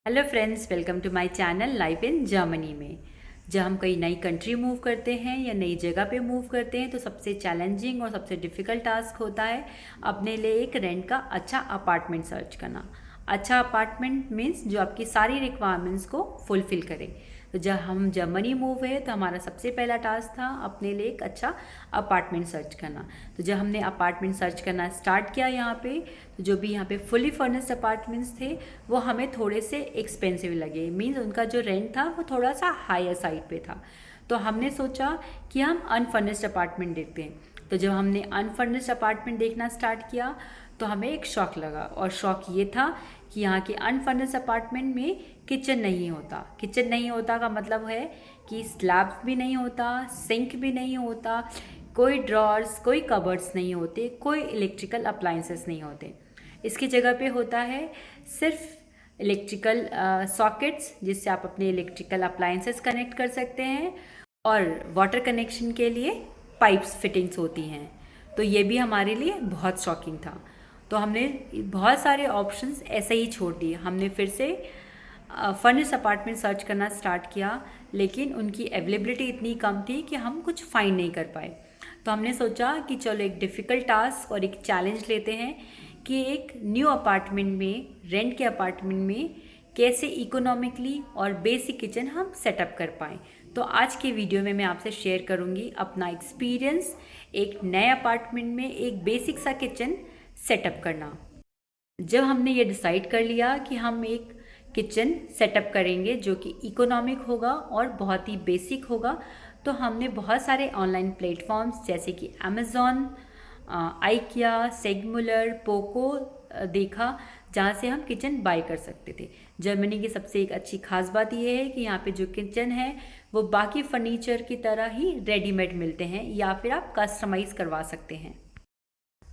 Hello friends, welcome to my channel life in Germany में। जब हम कहीं नई कंट्री मूव करते हैं या नई जगह पे मूव करते हैं तो सबसे चैलेंजिंग और सबसे डिफ़िकल्ट टास्क होता है अपने लिए एक रेंट का अच्छा अपार्टमेंट सर्च करना। अच्छा अपार्टमेंट मीन्स जो आपकी सारी रिक्वायरमेंट्स को फुलफ़िल करे। तो जब हम जर्मनी मूव हुए तो हमारा सबसे पहला टास्क था अपने लिए एक अच्छा अपार्टमेंट सर्च करना। तो जब हमने अपार्टमेंट सर्च करना स्टार्ट किया यहाँ पे, तो जो भी यहाँ पे फुली फर्निश्ड अपार्टमेंट्स थे वो हमें थोड़े से एक्सपेंसिव लगे। मीन्स उनका जो रेंट था वो थोड़ा सा हायर साइड पे था। तो हमने सोचा कि हम अनफर्निश्ड अपार्टमेंट देखते हैं। तो जब हमने अनफर्निश्ड अपार्टमेंट देखना स्टार्ट किया तो हमें एक शॉक लगा, और शॉक ये था कि यहाँ के अनफर्निश्ड अपार्टमेंट में किचन नहीं होता। किचन नहीं होता का मतलब है कि स्लैब भी नहीं होता, सिंक भी नहीं होता, कोई ड्रॉर्स, कोई कबर्ड्स नहीं होते, कोई इलेक्ट्रिकल अप्लाइंसेस नहीं होते। इसकी जगह पे होता है सिर्फ इलेक्ट्रिकल सॉकेट्स जिससे आप अपने इलेक्ट्रिकल अप्लाइंसेस कनेक्ट कर सकते हैं, और वाटर कनेक्शन के लिए पाइप्स फिटिंग्स होती हैं। तो ये भी हमारे लिए बहुत शॉकिंग था। तो हमने बहुत सारे ऑप्शंस ऐसे ही छोड़ दिए। हमने फिर से फर्निश्ड अपार्टमेंट सर्च करना स्टार्ट किया, लेकिन उनकी अवेलेबिलिटी इतनी कम थी कि हम कुछ फाइंड नहीं कर पाए। तो हमने सोचा कि चलो एक डिफ़िकल्ट टास्क और एक चैलेंज लेते हैं कि एक न्यू अपार्टमेंट में, रेंट के अपार्टमेंट में कैसे इकोनॉमिकली और बेसिक किचन हम सेटअप कर पाएँ। तो आज के वीडियो में मैं आपसे शेयर करूँगी अपना एक्सपीरियंस एक नए अपार्टमेंट में एक बेसिक सा किचन सेटअप करना। जब हमने ये डिसाइड कर लिया कि हम एक किचन सेटअप करेंगे जो कि इकोनॉमिक होगा और बहुत ही बेसिक होगा, तो हमने बहुत सारे ऑनलाइन प्लेटफॉर्म्स जैसे कि अमेज़ॉन, आइकिया, सेगमुलर, पोको देखा, जहाँ से हम किचन बाय कर सकते थे। जर्मनी की सबसे एक अच्छी खास बात यह है कि यहाँ पे जो किचन है वो बाकी फर्नीचर की तरह ही रेडीमेड मिलते हैं, या फिर आप कस्टमाइज़ करवा सकते हैं।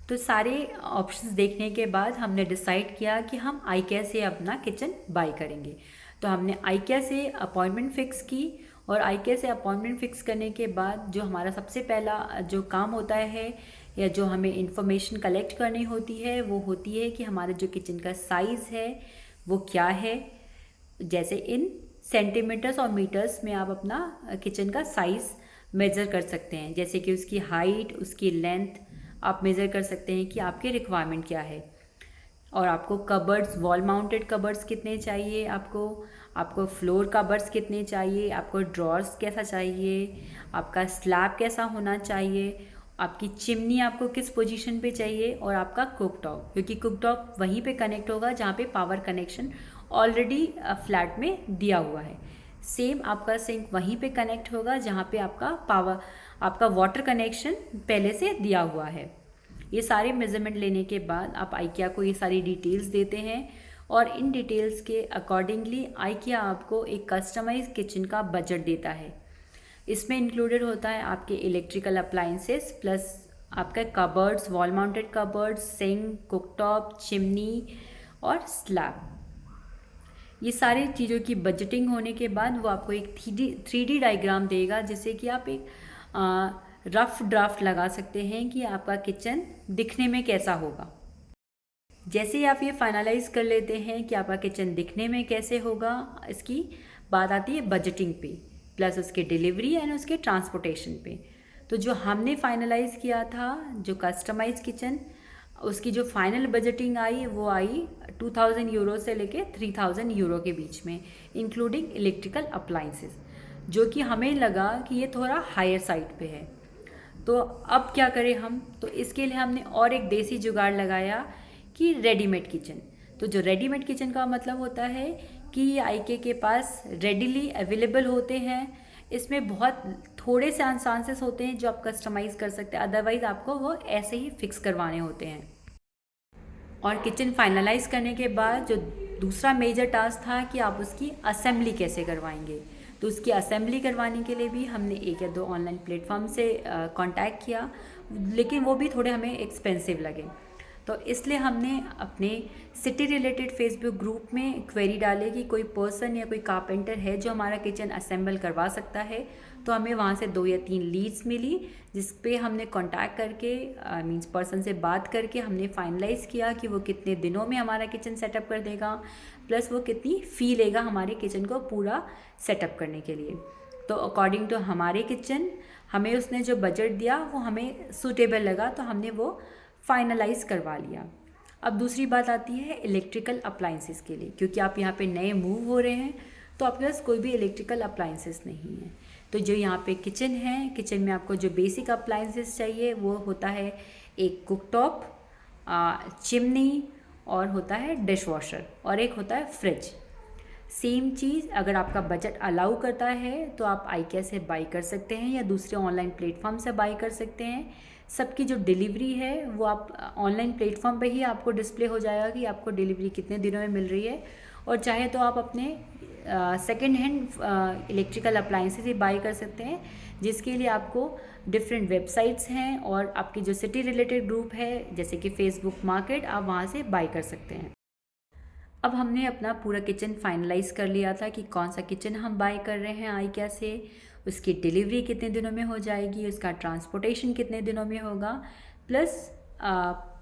तो सारे ऑप्शंस देखने के बाद हमने डिसाइड किया कि हम आइकिया से अपना किचन बाय करेंगे। तो हमने आइकिया से अपॉइंटमेंट फ़िक्स की, और आइकिया से अपॉइंटमेंट फ़िक्स करने के बाद जो हमारा सबसे पहला जो काम होता है या जो हमें इंफॉर्मेशन कलेक्ट करनी होती है वो होती है कि हमारे जो किचन का साइज़ है वो क्या है। जैसे इन सेंटीमीटर्स और मीटर्स में आप अपना किचन का साइज़ मेज़र कर सकते हैं, जैसे कि उसकी हाइट, उसकी लेंथ आप मेज़र कर सकते हैं कि आपकी रिक्वायरमेंट क्या है। और आपको कबर्ड्स, वॉल माउंटेड कबर्ड्स कितने चाहिए, आपको आपको फ्लोर कबर्ड्स कितने चाहिए, आपको ड्रॉर्स कैसा चाहिए, आपका स्लैब कैसा होना चाहिए, आपकी चिमनी आपको किस पोजीशन पे चाहिए, और आपका कुकटॉप, क्योंकि कुकटॉप वहीं पे कनेक्ट होगा जहाँ पे पावर कनेक्शन ऑलरेडी फ्लैट में दिया हुआ है। सेम आपका सिंक वहीं पे कनेक्ट होगा जहाँ पे आपका वाटर कनेक्शन पहले से दिया हुआ है। ये सारे मेज़रमेंट लेने के बाद आप आइकिया को ये सारी डिटेल्स देते हैं, और इन डिटेल्स के अकॉर्डिंगली आइकिया आपको एक कस्टमाइज किचन का बजट देता है। इसमें इंक्लूडेड होता है आपके इलेक्ट्रिकल अप्लाइंसेस प्लस आपका cupboards, wall mounted cupboards, sink, cooktop, chimney और स्लैब। ये सारी चीज़ों की बजटिंग होने के बाद वो आपको एक थ्री डी डायग्राम देगा, जिससे कि आप एक रफ ड्राफ्ट लगा सकते हैं कि आपका किचन दिखने में कैसा होगा। जैसे ही आप ये फाइनलाइज कर लेते हैं कि आपका किचन दिखने में कैसे होगा, इसकी बात आती है बजटिंग पे, प्लस उसके डिलीवरी एंड उसके ट्रांसपोर्टेशन पे। तो जो हमने फाइनलाइज किया था जो कस्टमाइज किचन, उसकी जो फाइनल बजटिंग आई वो आई 2000 यूरो से लेके 3000 यूरो के बीच में, इंक्लूडिंग इलेक्ट्रिकल अप्लाइंसेस, जो कि हमें लगा कि ये थोड़ा हायर साइड पे है। तो अब क्या करें हम, तो इसके लिए हमने और एक देसी जुगाड़ लगाया कि रेडीमेड किचन। तो जो रेडीमेड किचन का मतलब होता है कि ये आईके के पास रेडीली अवेलेबल होते हैं। इसमें बहुत थोड़े से चांसेस होते हैं जो आप कस्टमाइज़ कर सकते हैं, अदरवाइज़ आपको वो ऐसे ही फिक्स करवाने होते हैं। और किचन फाइनलाइज करने के बाद जो दूसरा मेजर टास्क था कि आप उसकी असेंबली कैसे करवाएंगे। तो उसकी असेंबली करवाने के लिए भी हमने एक या दो ऑनलाइन प्लेटफॉर्म से कांटेक्ट किया, लेकिन वो भी थोड़े हमें एक्सपेंसिव लगे। तो इसलिए हमने अपने सिटी रिलेटेड फेसबुक ग्रुप में क्वेरी डाले कि कोई पर्सन या कोई कारपेंटर है जो हमारा किचन असेंबल करवा सकता है। तो हमें वहाँ से 2 या 3 लीड्स मिली, जिस पे हमने कांटेक्ट करके मींस पर्सन से बात करके हमने फाइनलाइज़ किया कि वो कितने दिनों में हमारा किचन सेटअप कर देगा, प्लस वो कितनी फ़ी लेगा हमारे किचन को पूरा सेटअप करने के लिए। तो अकॉर्डिंग टू हमारे किचन हमें उसने जो बजट दिया वो हमें सूटेबल लगा, तो हमने वो फाइनलाइज़ करवा लिया। अब दूसरी बात आती है इलेक्ट्रिकल अप्लाइंसेस के लिए, क्योंकि आप यहाँ पे नए मूव हो रहे हैं तो आपके पास कोई भी इलेक्ट्रिकल अप्लाइंसेस नहीं है। तो जो यहाँ पे किचन है, किचन में आपको जो बेसिक अप्लाइंसेस चाहिए वो होता है एक कुकटॉप, चिमनी, और होता है डिश वॉशर, और एक होता है फ्रिज। सेम चीज़ अगर आपका बजट अलाउ करता है तो आप IKEA से बाई कर सकते हैं या दूसरे ऑनलाइन प्लेटफॉर्म से बाई कर सकते हैं। सबकी जो डिलीवरी है वो आप ऑनलाइन प्लेटफॉर्म पे ही आपको डिस्प्ले हो जाएगा कि आपको डिलीवरी कितने दिनों में मिल रही है। और चाहे तो आप अपने second hand electrical appliances he by कर सकते हैं, जिसके लिए आपको डिफरेंट वेबसाइट्स हैं और आपकी जो सिटी रिलेटेड ग्रुप है जैसे कि फेसबुक मार्केट, आप वहाँ से बाई कर सकते हैं। अब हमने अपना पूरा किचन फाइनलाइज़ कर लिया था कि कौन सा किचन हम बाय कर रहे हैं IKEA से, उसकी डिलीवरी कितने दिनों में हो जाएगी, उसका ट्रांसपोर्टेशन कितने दिनों में होगा, प्लस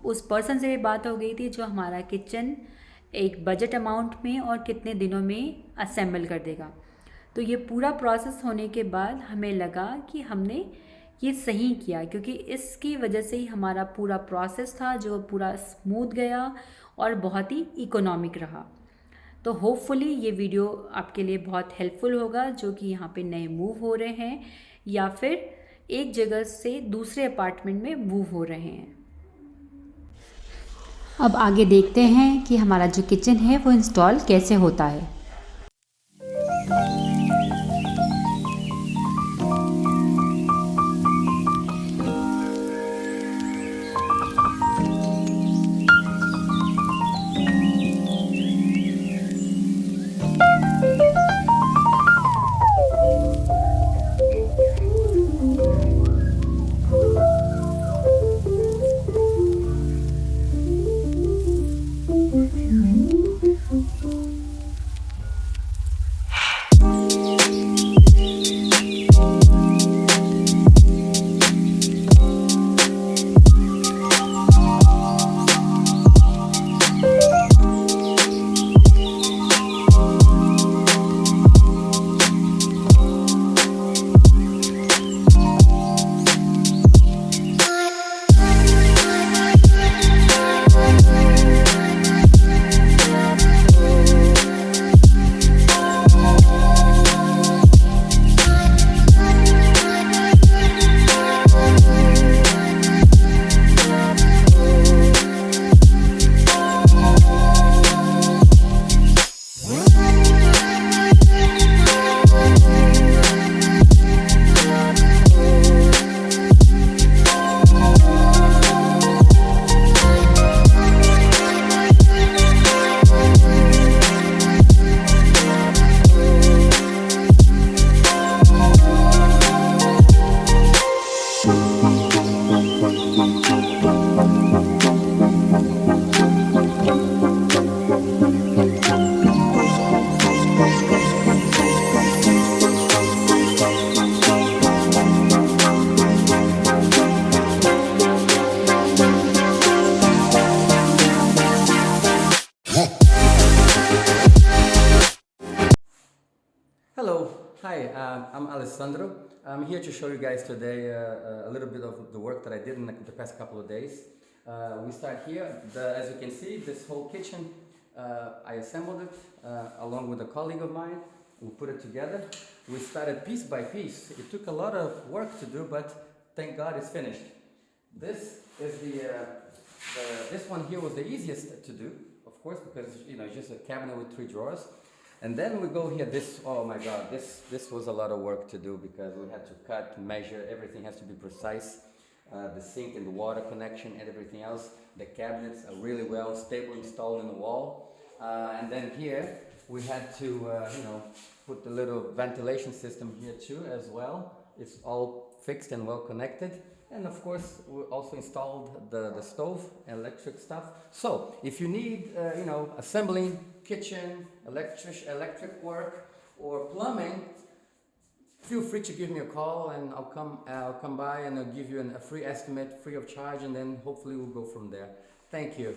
उस पर्सन से भी बात हो गई थी जो हमारा किचन एक बजट अमाउंट में और कितने दिनों में असेंबल कर देगा। तो ये पूरा प्रोसेस होने के बाद हमें लगा कि हमने ये सही किया, क्योंकि इसकी वजह से ही हमारा पूरा प्रोसेस था जो पूरा स्मूथ गया और बहुत ही इकोनॉमिक रहा। तो होपफुली ये वीडियो आपके लिए बहुत हेल्पफुल होगा, जो कि यहाँ पे नए मूव हो रहे हैं या फिर एक जगह से दूसरे अपार्टमेंट में मूव हो रहे हैं। अब आगे देखते हैं कि हमारा जो किचन है वो इंस्टॉल कैसे होता है। I'm Alessandro. I'm here to show you guys today a little bit of the work that I did in the past couple of days. We start here. As you can see, this whole kitchen, I assembled it along with a colleague of mine. We put it together. We started piece by piece. It took a lot of work to do, but thank God it's finished. This is this one here was the easiest to do, of course, because it's just a cabinet with 3 drawers. And then we go here, oh my God, this was a lot of work to do because we had to cut, measure, everything has to be precise. The sink and the water connection and everything else. The cabinets are really well stable installed in the wall. And then here we had to, put the little ventilation system here too as well. It's all fixed and well connected. And of course, we also installed the stove, electric stuff. So if you need, assembling, kitchen, electric work, or plumbing, feel free to give me a call, and I'll come by and I'll give you a free estimate, free of charge, and then hopefully we'll go from there. Thank you.